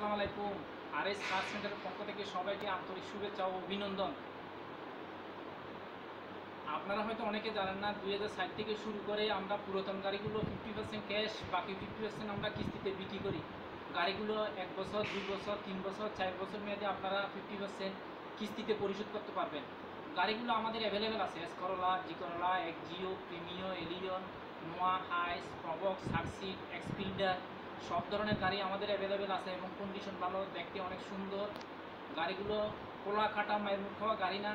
আসসালামু আলাইকুম। আরএস কার সেন্টারের পক্ষ থেকে সবাইকে আন্তরিক শুভেচ্ছা ও অভিনন্দন। আপনারা হয়তো অনেকে জানেন না, 2007 থেকে শুরু করে আমরা পুরাতন গাড়িগুলো 50% ক্যাশ, বাকি 50% আমরা কিস্তিতে বিক্রি করি। গাড়িগুলো 1 বছর, 2 বছর, 3 বছর, 4 বছর মেয়াদে আপনারা 50% কিস্তিতে পরিশোধ করতে পারবেন। গাড়িগুলো আমাদের অ্যাভেলেবেল আছে। এস করলা, জি করলা, এক্সিও, প্রিমিও, এলিয়ন, নোয়া, হাইস, প্রবক্স, সাকসিড, এক্সপিল্ডার, সব ধরনের গাড়ি আমাদের অ্যাভেলেবেল আছে এবং কন্ডিশন ভালো, দেখতে অনেক সুন্দর। গাড়িগুলো কোলা কাটা মায়ের মুখ খাওয়া গাড়ি না।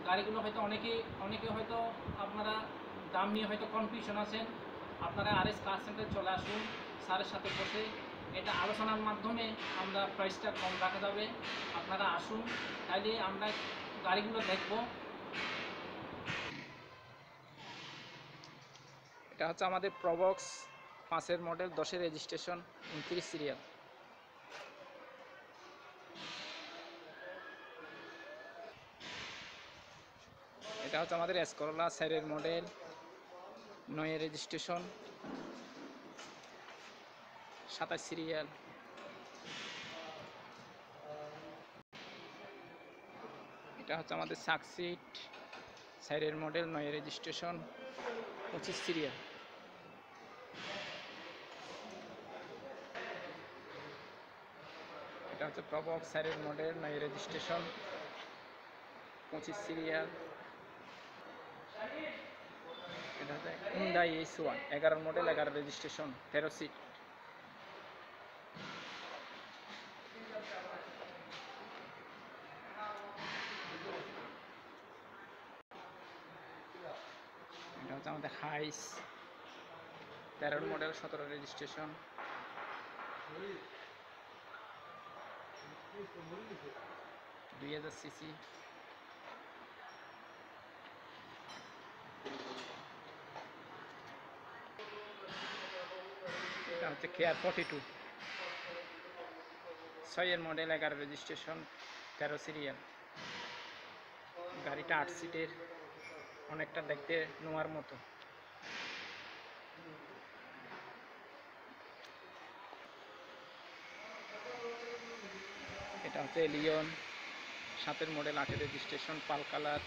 গাড়িগুলো হয়তো অনেকে হয়তো আপনারা দাম নিয়ে হয়তো কনফিউশন আছেন। আপনারা আরএস কার সেন্টারে চলে আসুন, স্যারের সাথে বসে এটা আলোচনার মাধ্যমে আমরা প্রাইসটা কম রাখা যাবে। আপনারা আসুন, তাইলে আমরা গাড়িগুলো দেখব। এটা হচ্ছে আমাদের প্রবক্স 5-এর মডেল, 10-এর রেজিস্ট্রেশন, 29 সিরিয়াল। এটা হচ্ছে আমাদের এস করলা 4-এর মডেল, 9-এর রেজিস্ট্রেশন, 27 সিরিয়াল। এটা হচ্ছে আমাদের সাকসিড 4-এর মডেল, 9-এর রেজিস্ট্রেশন, 25 সিরিয়াল। এটা হচ্ছে প্রবক্স 4-এর মডেল, 9-এর রেজিস্ট্রেশন, 25 সিরিয়াল। এটা হচ্ছে Hyundai H1 11 model, 11 registration, 13 seat. এটা হচ্ছে আমাদের হাইস 13 মডেল, 17 রেজিস্ট্রেশন, 2000 সিসি। এটা হচ্ছে কেয়ার 42 6-এর মডেল, 11 রেজিস্ট্রেশন, 13 সিরিয়াল। গাড়িটা 8 সিটের, অনেকটা দেখতে নোয়ার মতো। এটা হচ্ছে এলিয়ন 7-এর মডেল, 8-এর রেজিস্ট্রেশন, পাল কালার।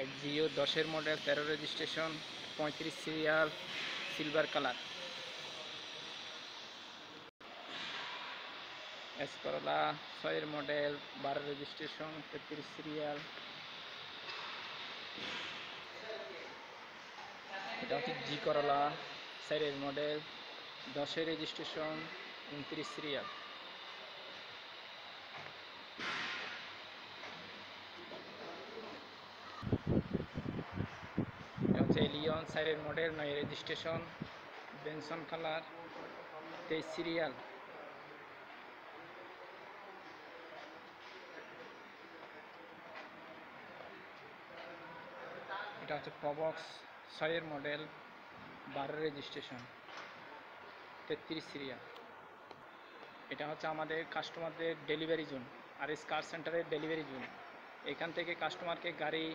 এক্সিও 10-এর model, 13 registration, 35 serial, silver colour. S Corolla 6-এর মডেল, 12 রেজিস্ট্রেশন, 33 সিরিয়াল। এটা হচ্ছে জি করলা 4-এর মডেল, 10-এর রেজিস্ট্রেশন, 29 সিরিয়াল। এটা হচ্ছে এলিয়ন 4-এর মডেল, 9-এর রেজিস্ট্রেশন, বেনসন কালার, 23 সিরিয়াল। এটা হচ্ছে প্রবক্স 6-এর মডেল, 12 রেজিস্ট্রেশন, 33 সিরিয়াল। এটা হচ্ছে আমাদের কাস্টমারদের ডেলিভারি জোন, আরএস কার সেন্টারের ডেলিভারি জোন। এখান থেকে কাস্টমারকে গাড়ি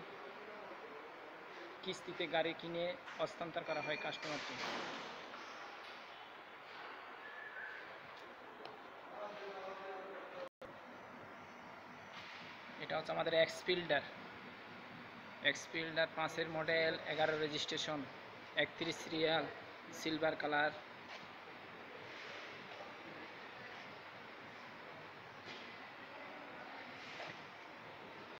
কিস্তিতে গাড়ি কিনে হস্তান্তর করা হয় কাস্টমারকে। এটা হচ্ছে আমাদের এক্সপিল্ডার 5-এর model, 11 registration, 31 serial, silver colour.